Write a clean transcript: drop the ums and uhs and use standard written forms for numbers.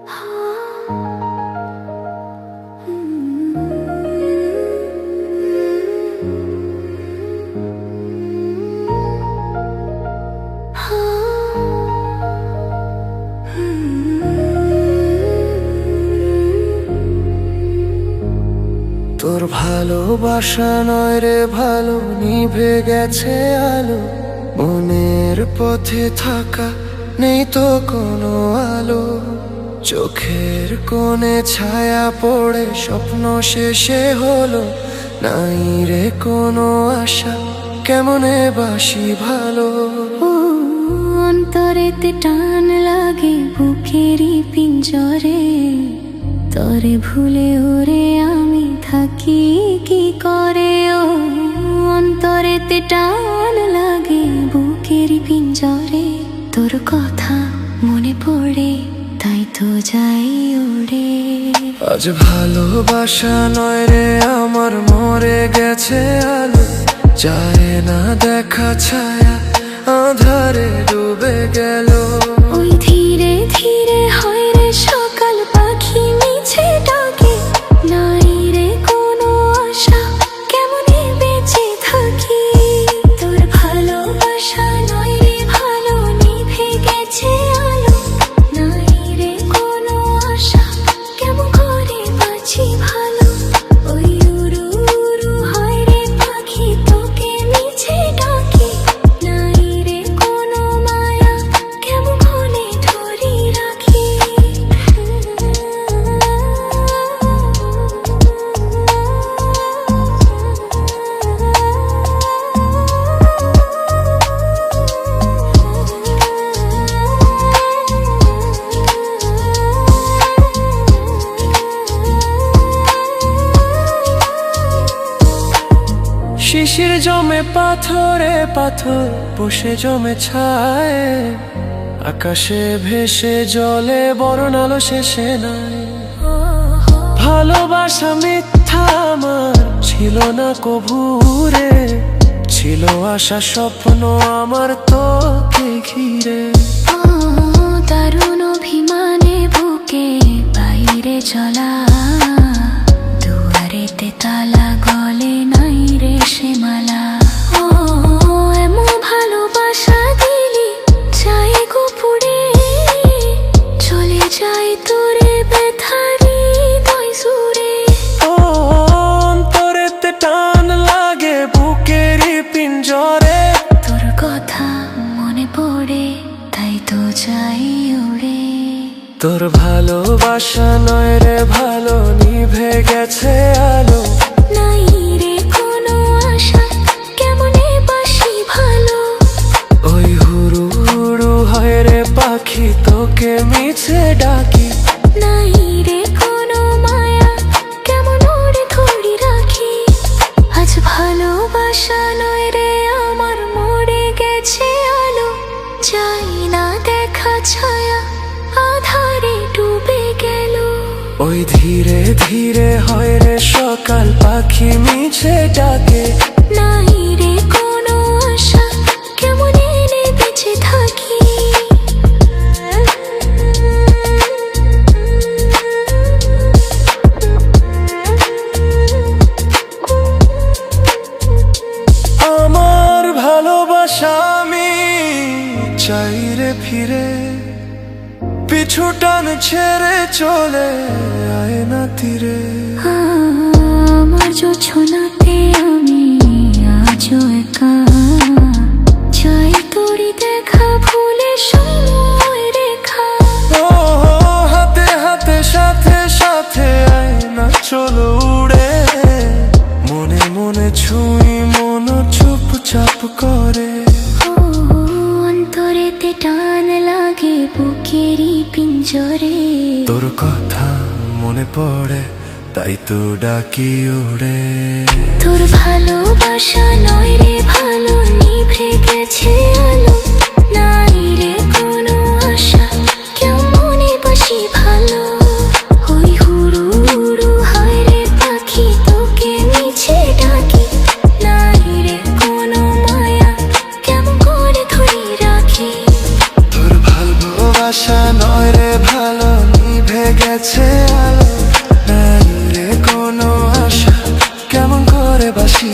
তোর ভালোবাসা নয় রে ভালো, নিভে গেছে আলো। মনের পথে থাকা নেই তো কোনো আলো। চোখের কোণে ছায়া পড়ে স্বপ্ন শেষে হলো। নাই রে কোনো আশা, কেমনে বাসি ভালো। অন্তরেতে টান লাগে বুকেরই পিঞ্জরে, তরে ভুলে ওরে আমি থাকি কি করে। ও অন্তরেতে টান লাগে বুকেরই পিঞ্জরে, তোর কথা মনে পড়ে তাই তো যাই ওরে। আজ ভালোবাসা নয় রে আমার, মরে গেছে আলো। যায় না দেখা ছায়া, আধারে ডুবে গেল। ওই ধীরে ধীরে হয় রে সকাল, পাখি মিছে ডাকে। নাই রে কোনো আশা, কেমনে বেঁচে থাকি। তোর ভালোবাসা নয় রে ভালো, নিভে গেছে আলো। নাই রে কোনো আশা, কেমন করে বাঁচি ভালো। ওই উড়ু উড়ু হয় রে পাখি, তোকে মিছে ডাকে। নাই রে কোনো মায়া, কেমন করে ধরি রাখি। শিশির জমে পাথরে পাথর, বসে জমে ছায়। আকাশে ভেসে জলে বরণ আলো শেষে নাই। ভালোবাসা মিথ্যা আমার ছিল না কভুরে, ছিল আশা স্বপ্ন আমার তোকে ঘিরে। দারুণ অভিমানে বুকে বাইরে চলা, দুয়ারেতে তালা গলে নাই রে সে মালা। ও এমন ভালোবাসা দিলি চাই গোপুরে, চলে যাই তোরে ব্যথারি দই সুরে। ও অন্তরেতে টান লাগে বুকেরই পিঞ্জরে, তোর কথা মনে পড়ে তাই তো যাই উড়ে। তোর ভালোবাসা নয় রে ভালো, নিভে গেছে আলো। নাই রে কোনো আশা, কেমনে বাসি ভালো। ওই হুড়ু হুড়ু হয় রে পাখি, তোকে মিছে ডাকি। নাই রে কোনো মায়া, কেমন ওরে ধরি রাখি। আজ ভালোবাসা নয় রে আমার, মরে গেছে আলো। যাই না দেখা ছায়া, আধারে ডুবে গেল। ওই ধীরে ধীরে হয় রে সকাল, পাখি মিছে ডাকে। নাই রে কোনো আশা, কেমন এনে বেঁচে থাকি। আমার ভালোবাসা আমি চাই রে ফিরে, পিছু টান ছেড়ে চলে আয় না তীরে। আমার জোছনাতে আমি আজও একা, চাই তোরি দেখা ভুলে সময় রেখা। ও হাতে হাতে সাথে সাথে আয় না চলো উড়ে। মনে মনে ছুঁই মন চুপচাপ করে। ও অন্তরেতে টান লাগে বুকেরই পিঞ্জরে, তোর কথা মনে পড়ে তাই তো ডাকি উড়ে। তোর ভালোবাসা নয় রে ভালো, নিভে গেছে আলো। নাই রে কোনো আশা, কেমনে বাসি ভালো। ওই হুড়ু হুড়ু হয় রে পাখি, তোকে মিছে ডাকি। নাই রে কোনো মায়া, কেমন করে ধরি রাখি। তোর ভালোবাসা নয় রে ভালো, নিভে গেছে আলো, নাই রে কোনো আশা, কেমন করে বাসি